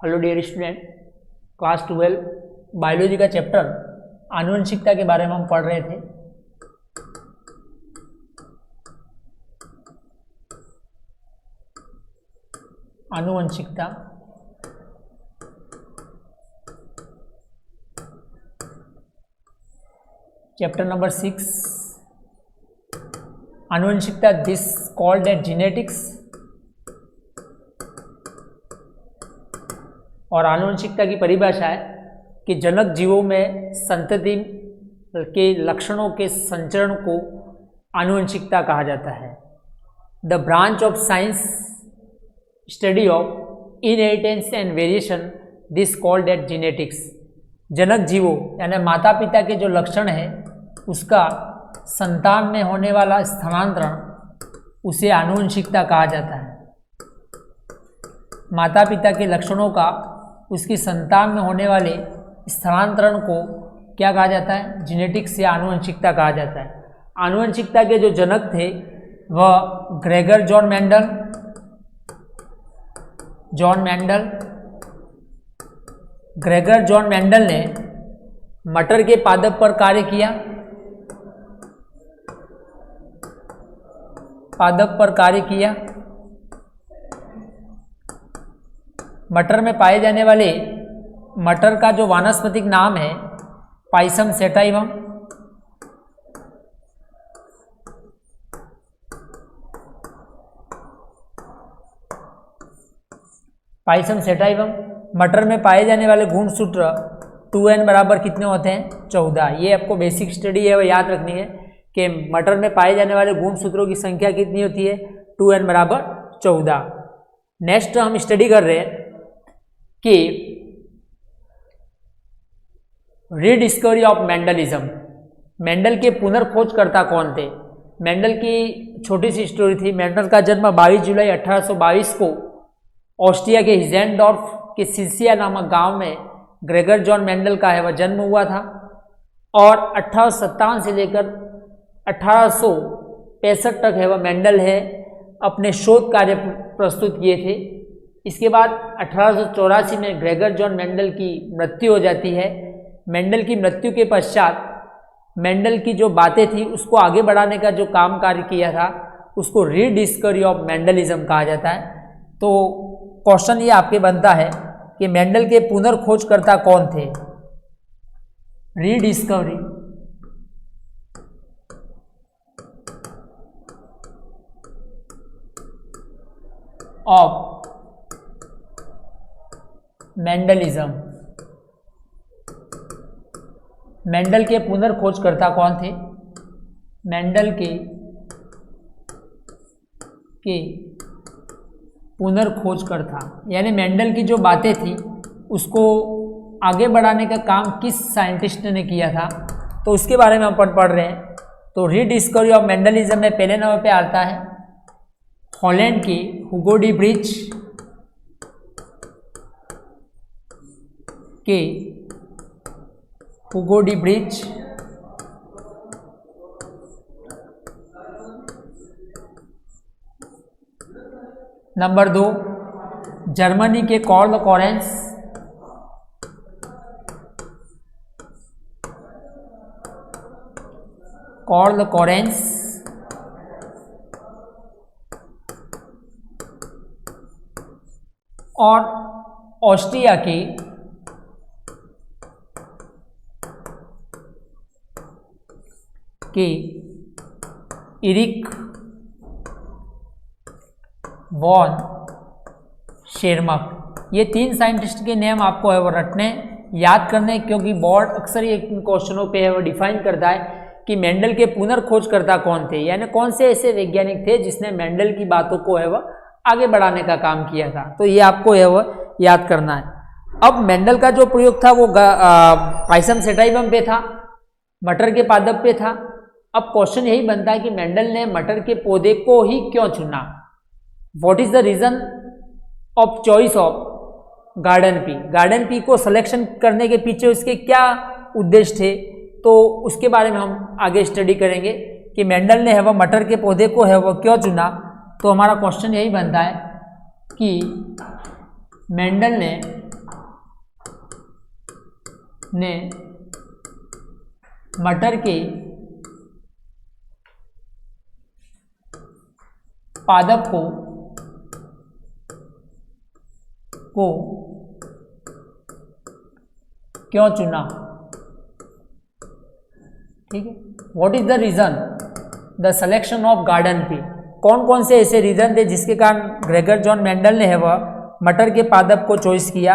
Hello dear student, class 12 biology का chapter आनुवंशिकता के बारे में हम पढ़ रहे थे। आनुवंशिकता चैप्टर नंबर 6 आनुवंशिकता, दिस कॉल्ड एट जेनेटिक्स। और आनुवंशिकता की परिभाषा है कि जनक जीवों में संतति के लक्षणों के संचरण को आनुवंशिकता कहा जाता है। The branch of science study of inheritance and variation, this called at genetics. जनक जीवों यानी माता पिता के जो लक्षण है उसका संतान में होने वाला स्थानांतरण उसे आनुवंशिकता कहा जाता है। माता पिता के लक्षणों का उसकी संतान में होने वाले स्थानांतरण को क्या कहा जाता है? जेनेटिक्स या आनुवंशिकता कहा जाता है। आनुवंशिकता के जो जनक थे वह Gregor John Mendel. Gregor John Mendel ने मटर के पादप पर कार्य किया। मटर में पाए जाने वाले मटर का जो वानस्पतिक नाम है पाइसम सेटाइवम। मटर में पाए जाने वाले गुणसूत्र 2n बराबर कितने होते हैं? 14। ये आपको बेसिक स्टडी है, वो याद रखनी है कि मटर में पाए जाने वाले गुणसूत्रों की संख्या कितनी होती है? 2n बराबर 14। नेक्स्ट हम स्टडी कर रहे हैं कि रीडिस्कवरी ऑफ मेंडलिज्म। मेंडल के पुनर्खोजकर्ता कौन थे? मेंडल की छोटी सी स्टोरी थी। मेंडल का जन्म 22 जुलाई 1822 को ऑस्ट्रिया के हिजेंडॉर्फ के सिसिया नामक गांव में ग्रेगर जॉन मेंडल का है वह जन्म हुआ था और 1857 से लेकर 1865 तक है वह मेंडल है अपने शोध कार्य प्रस्तुत किए थे। इसके बाद 1884 में ग्रेगर जॉन मेंडल की मृत्यु हो जाती है। मेंडल की मृत्यु के पश्चात मेंडल की जो बातें थी उसको आगे बढ़ाने का जो काम कार्य किया था उसको रीडिस्कवरी ऑफ मेंडलिज्म कहा जाता है। तो क्वेश्चन ये आपके बनता है कि मेंडल के पुनर्खोजकर्ता कौन थे? Rediscovery of Mendelism. मेंडल के पुनर्खोजकर्ता कौन थे? मेंडल के पुनर्खोजकर्ता यानी मेंडल की जो बातें थी उसको आगे बढ़ाने का काम किस साइंटिस्ट ने किया था, तो उसके बारे में हम पढ़ रहे हैं। तो रीडिस्कवरी ऑफ मेंडलिज्म में पहले नंबर पे आता है हॉलैंड की Hugo de Vries number 2 Germany के कार्ल कोरेंस। और ऑस्ट्रिया के इरिक वॉन शेरमक। ये 3 साइंटिस्ट के नेम आपको है वो रटने याद करने, क्योंकि बोर्ड अक्सर ये क्वेश्चनों पे है वो डिफाइन करता है कि मेंडल के पुनर्खोजकर्ता कौन थे, यानी कौन से ऐसे वैज्ञानिक थे जिसने मेंडल की बातों को है वह आगे बढ़ाने का काम किया था। तो ये आपको है वह याद करना है। अब मेंडल का जो प्रयोग था वो पाइसम सेटाइवम पे था, मटर के पादप पे था। अब क्वेश्चन यही बनता है कि मेंडल ने मटर के पौधे को ही क्यों चुना? What is the reason of choice of garden pea को सिलेक्शन करने के पीछे उसके क्या उद्देश्य थे? तो उसके बारे में हम आगे स्टडी करेंगे कि मेंडल ने है वह मटर के पौधे को है वह क्यों चुना। तो हमारा क्वेश्चन यही बनता है कि मेंडल ने ने मटर के पादप को क्यों चुना? ठीक है, what is the reason the selection of garden pea? कौन कौन से ऐसे रीजन थे जिसके कारण ग्रेगर जॉन मेंडल ने है वह मटर के पादप को चॉइस किया?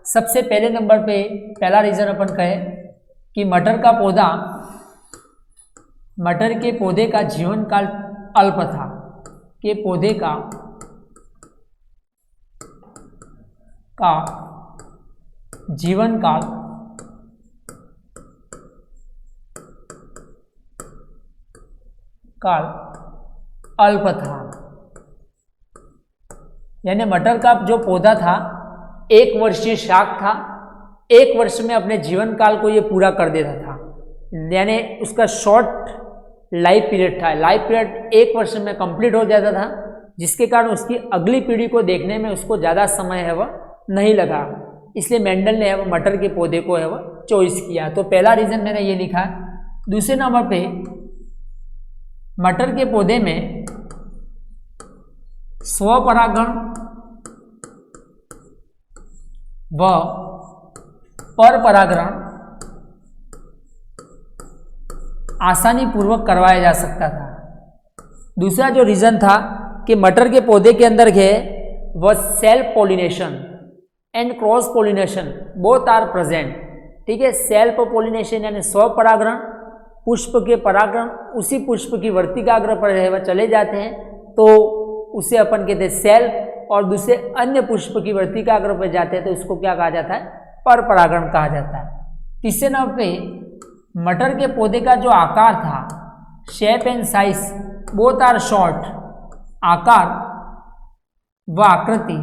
सबसे पहले नंबर पे पहला रीजन अपन कहे कि मटर के पौधे का जीवन काल अल्प था, के पौधे का जीवन काल अल्प था। यानी मटर का जो पौधा था 1 वर्षीय शाक था, 1 वर्ष में अपने जीवन काल को ये पूरा कर देता था, यानी उसका शॉर्ट लाइफ पीरियड था। लाइफ पीरियड 1 वर्ष में कंप्लीट हो जाता था, जिसके कारण उसकी अगली पीढ़ी को देखने में उसको ज़्यादा समय है वह नहीं लगा, इसलिए मेंडल ने है वह मटर के पौधे को है वह चॉइस किया। तो पहला रीज़न मैंने ये लिखा। दूसरे नंबर पे मटर के पौधे में स्वपरागण व परपरागण आसानी पूर्वक करवाया जा सकता था। दूसरा जो रीजन था कि मटर के पौधे के अंदर है वह self pollination and cross pollination both are present. ठीक है, सेल्फ पॉलिनेशन यानी स्वपरागण, पुष्प के परागण उसी पुष्प की वर्तिकाग्र पर है वह चले जाते हैं, तो उसे अपन कहते हैं सेल्फ, और दूसरे अन्य पुष्प की वर्तिकाग्र पर जाते हैं तो उसको क्या कहा जाता है? पर परागण कहा जाता है। तीसरे नंबर पे मटर के पौधे का जो आकार था, shape and size both are short, आकार व आकृति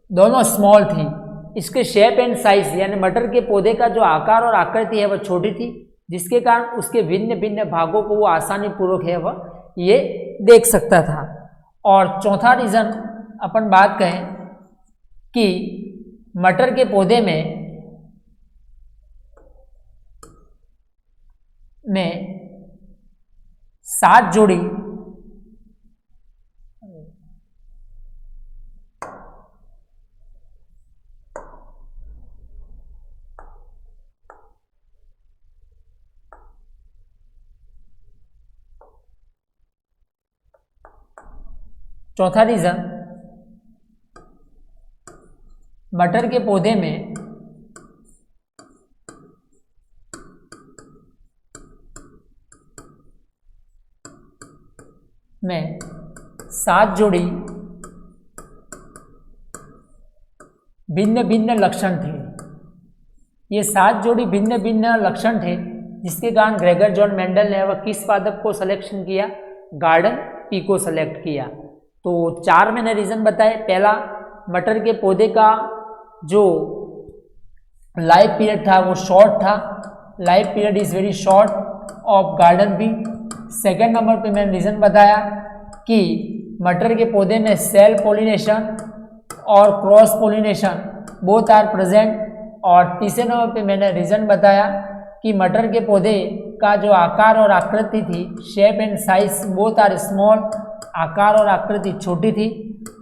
दोनों स्मॉल थी। इसके शेप एंड साइज यानी मटर के पौधे का जो आकार और आकृति है वह छोटी थी, जिसके कारण उसके भिन्न भिन्न भागों को वो आसानी पूर्वक है वह ये देख सकता था। और चौथा रीजन अपन बात कहें कि मटर के पौधे में 7 जोड़ी चौथा रीजन मटर के पौधे में में 7 जोड़ी भिन्न भिन्न लक्षण थे। ये 7 जोड़ी भिन्न भिन्न लक्षण थे, जिसके कारण ग्रेगर जॉन मेंडल ने वह किस पादप को सिलेक्शन किया? गार्डन पी को सेलेक्ट किया। तो 4 मैंने रीजन बताए। पहला, मटर के पौधे का जो लाइफ पीरियड था वो शॉर्ट था, life period is very short of garden pea. Second number पे मैंने रीजन बताया कि मटर के पौधे में सेल्फ पॉलिनेशन और cross pollination both are present. और तीसरे नंबर पे मैंने रीजन बताया कि मटर के पौधे का जो आकार और आकृति थी, shape and size both are small, आकार और आकृति छोटी थी।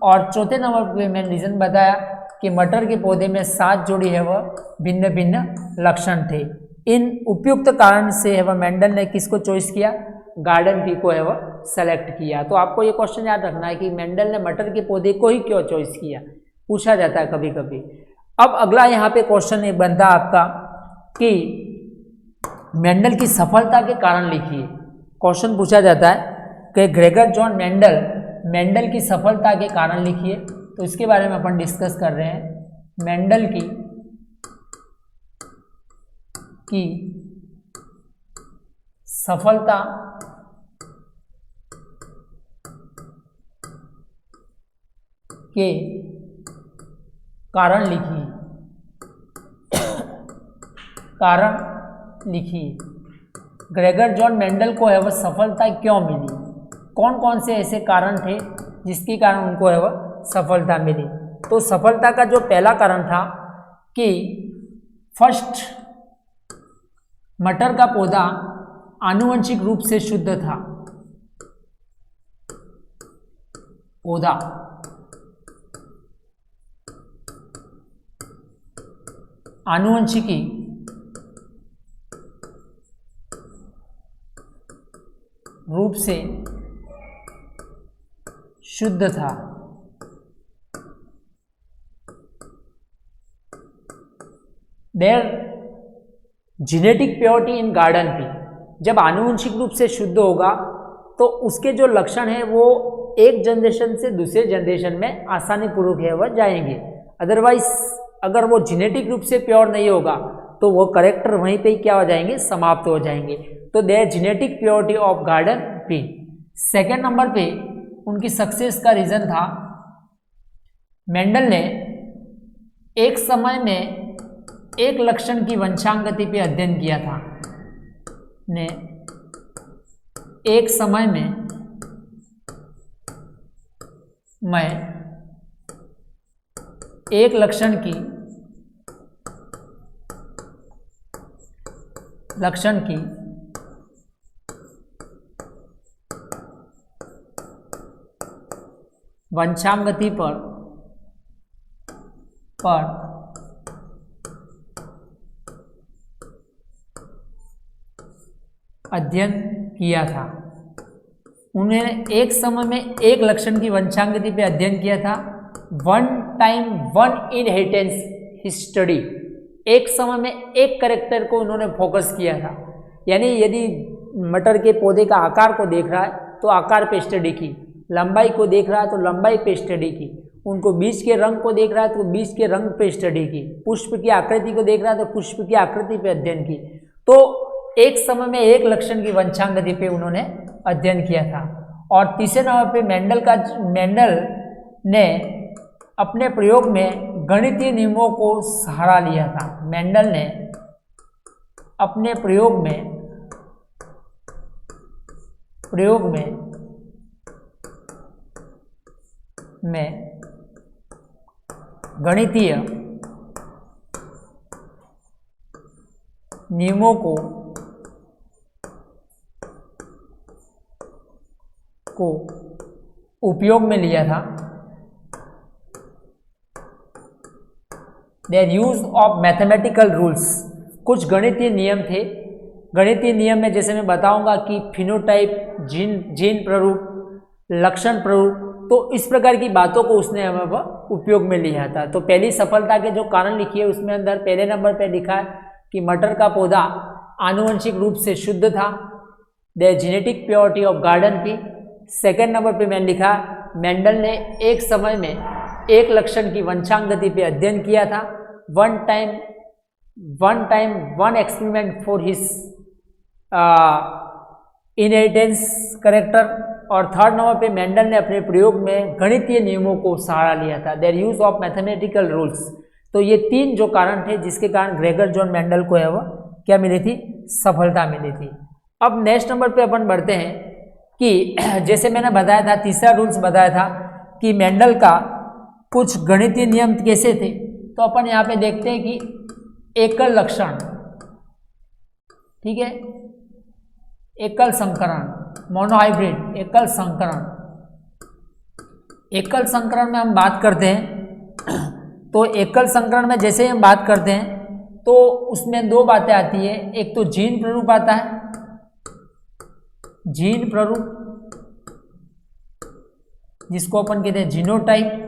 और चौथे नंबर पे मैंने रीजन बताया कि मटर के पौधे में 7 जोड़ी है वह भिन्न भिन्न लक्षण थे। इन उपयुक्त कारण से है वह मेंडल ने किसको चॉइस किया? गार्डन पी को है वह सेलेक्ट किया। तो आपको ये क्वेश्चन याद रखना है कि मेंडल ने मटर के पौधे को ही क्यों चॉइस किया, पूछा जाता है कभी कभी। अब अगला यहाँ पे क्वेश्चन एक बनता आपका कि मेंडल की सफलता के कारण लिखिए। क्वेश्चन पूछा जाता है कि ग्रेगर जॉन मेंडल की सफलता के कारण लिखिए। तो इसके बारे में अपन डिस्कस कर रहे हैं। मेंडल की सफलता के कारण लिखिए। कारण लिखिए, ग्रेगर जॉन मेंडल को है वह सफलता क्यों मिली? कौन कौन से ऐसे कारण थे जिसके कारण उनको है वह सफलता मिली? तो सफलता का जो पहला कारण था कि फर्स्ट मटर का पौधा आनुवंशिक रूप से शुद्ध था। पौधा आनुवंशिकी रूप से शुद्ध था। There genetic purity in garden pea, जब आनुवंशिक रूप से शुद्ध होगा तो उसके जो लक्षण हैं वो एक जनरेशन से दूसरे जनरेशन में आसानी पूर्वक है वह जाएंगे। अदरवाइज अगर वो जेनेटिक रूप से प्योर नहीं होगा तो वो करेक्टर वहीं पे ही क्या हो जाएंगे, समाप्त हो जाएंगे। तो there genetic purity of garden P. Second number पे उनकी सक्सेस का रीजन था, मेंडल ने एक समय में एक लक्षण की वंशांगति पे अध्ययन किया था। ने एक समय में मैं एक लक्षण की वंशांगति पर अध्ययन किया था। उन्होंने एक समय में एक लक्षण की वंशांगति पे अध्ययन किया था। One time one inheritance study, एक समय में एक कैरेक्टर को उन्होंने फोकस किया था। यानी यदि मटर के पौधे का आकार को देख रहा है तो आकार पे स्टडी की, लंबाई को देख रहा है तो लंबाई पे स्टडी की, उनको बीज के रंग को देख रहा है तो बीज के रंग पे स्टडी की, पुष्प की आकृति को देख रहा है तो पुष्प की आकृति पे अध्ययन की। तो एक समय में एक लक्षण की वंशांगति पे उन्होंने अध्ययन किया था। और तीसरे नंबर पे मेंडल ने अपने प्रयोग में गणितीय नियमों को सहारा लिया था। मेंडल ने अपने प्रयोग में गणितीय नियमों को उपयोग में लिया था। Their use of mathematical rules, कुछ गणितीय नियम थे। गणितीय नियम में जैसे मैं बताऊंगा कि फिनोटाइप, जीन प्रारूप, लक्षण प्रारूप, तो इस प्रकार की बातों को उसने हमें उपयोग में लिया था। तो पहली सफलता के जो कारण लिखी है उसमें अंदर पहले नंबर पे लिखा है कि मटर का पौधा आनुवंशिक रूप से शुद्ध था। There genetic purity of garden P. Second number पे मैंने लिखा मेंडल ने एक समय में एक लक्षण की वंशांगति पे अध्ययन किया था। One time one experiment for his inheritance character. और थर्ड नंबर पे मेंडल ने अपने प्रयोग में गणितीय नियमों को सहारा लिया था। Their use of mathematical rules. तो ये तीन जो कारण थे जिसके कारण ग्रेगर जॉन मेंडल को है वह क्या मिली थी, सफलता मिली थी। अब नेक्स्ट नंबर पे अपन बढ़ते हैं कि जैसे मैंने बताया था, तीसरा रूल्स बताया था कि मेंडल का कुछ गणितीय नियम कैसे थे। तो अपन यहाँ पे देखते हैं कि एकल लक्षण, ठीक है, एकल संकरण, मोनोहाइब्रिड, एकल संकरण। एकल संकरण में हम बात करते हैं तो एकल संकरण में जैसे हम बात करते हैं तो उसमें दो बातें आती है। एक तो जीन प्रारूप आता है, जीन प्रारूप जिसको अपन कहते हैं जीनोटाइप।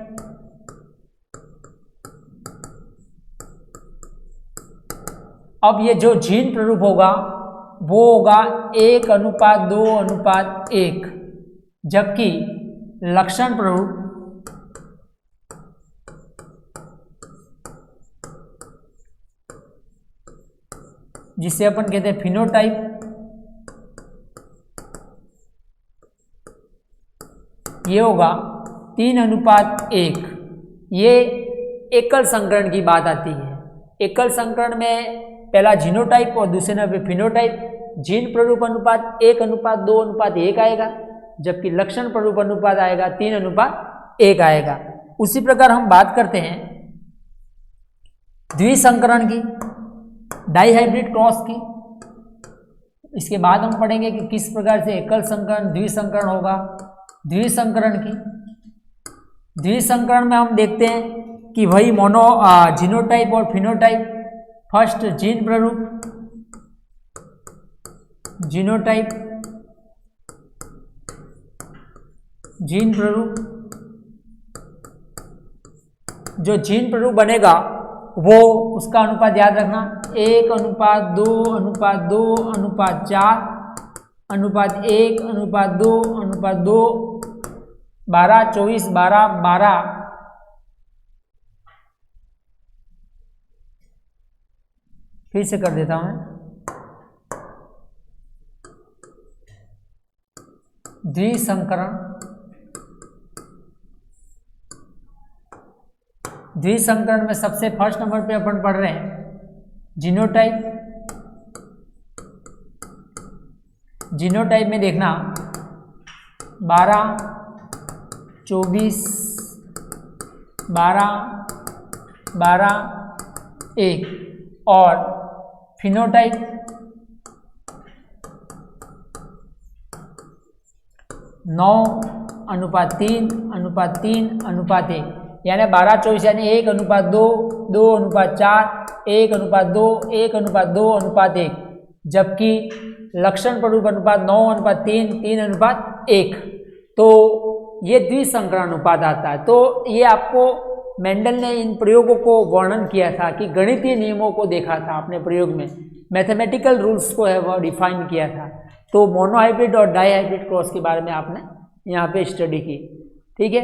अब ये जो जीन प्रारूप होगा वो होगा 1:2:1, जबकि लक्षण प्रारूप जिसे अपन कहते हैं फिनोटाइप, ये होगा 3:1। ये एकल संकरण की बात आती है। एकल संकरण में पहला जीनोटाइप और दूसरे नंबर पे फिनोटाइप। जीन प्रारूप अनुपात 1:2:1 आएगा, जबकि लक्षण प्रारूप अनुपात आएगा 3:1 आएगा। उसी प्रकार हम बात करते हैं द्विसंकरण की, डाइहाइब्रिड क्रॉस की। इसके बाद हम पढ़ेंगे कि किस प्रकार से एकल संकरण द्विसंकरण होगा। द्विसंकरण की, द्विसंकरण में हम देखते हैं कि वही जीनोटाइप और फिनोटाइप। फर्स्ट जीन प्ररूप, जीनोटाइप, जीन प्ररूप। जो जीन प्ररूप बनेगा वो उसका अनुपात याद रखना 1:2:2:4 1:2:2 12 24 12 12। फिर से कर देता हूं मैं। द्विसंकरण, द्विसंकरण में सबसे फर्स्ट नंबर पे अपन पढ़ रहे हैं जीनोटाइप। जीनोटाइप में देखना 12 24 12 12 1 और फिनोटाइप 9:3:3:1 यानी 12:24 यानी 1:2 2:4 1:2 1:2:1 जबकि लक्षण प्ररूप अनुपात 9:3 3:1। तो ये द्विसंकरण अनुपात आता है। तो ये आपको मेंडल ने इन प्रयोगों को वर्णन किया था कि गणितीय नियमों को देखा था अपने प्रयोग में, मैथमेटिकल रूल्स को है वह डिफाइन किया था। तो मोनोहाइब्रिड और डाइहाइब्रिड क्रॉस के बारे में आपने यहाँ पे स्टडी की, ठीक है।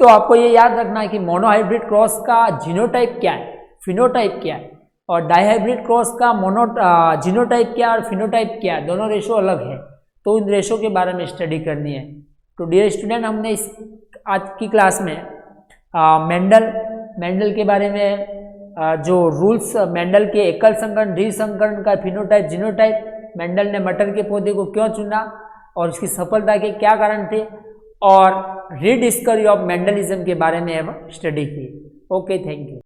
तो आपको ये याद रखना है कि मोनोहाइब्रिड क्रॉस का जीनोटाइप क्या है, फिनोटाइप क्या है, और डाइहाइब्रिड क्रॉस का जीनोटाइप क्या है और फिनोटाइप क्या है, दोनों रेशो अलग है। तो इन रेशो के बारे में स्टडी करनी है। तो डियर स्टूडेंट, हमने इस आज की क्लास में मेंडल के बारे में जो रूल्स मेंडल के एकल संकरण द्विसंकरण का फिनोटाइप जीनोटाइप, मेंडल ने मटर के पौधे को क्यों चुना और इसकी सफलता के क्या कारण थे, और रीडिस्कवरी ऑफ मेंडलिज्म के बारे में स्टडी की। Okay, thank you.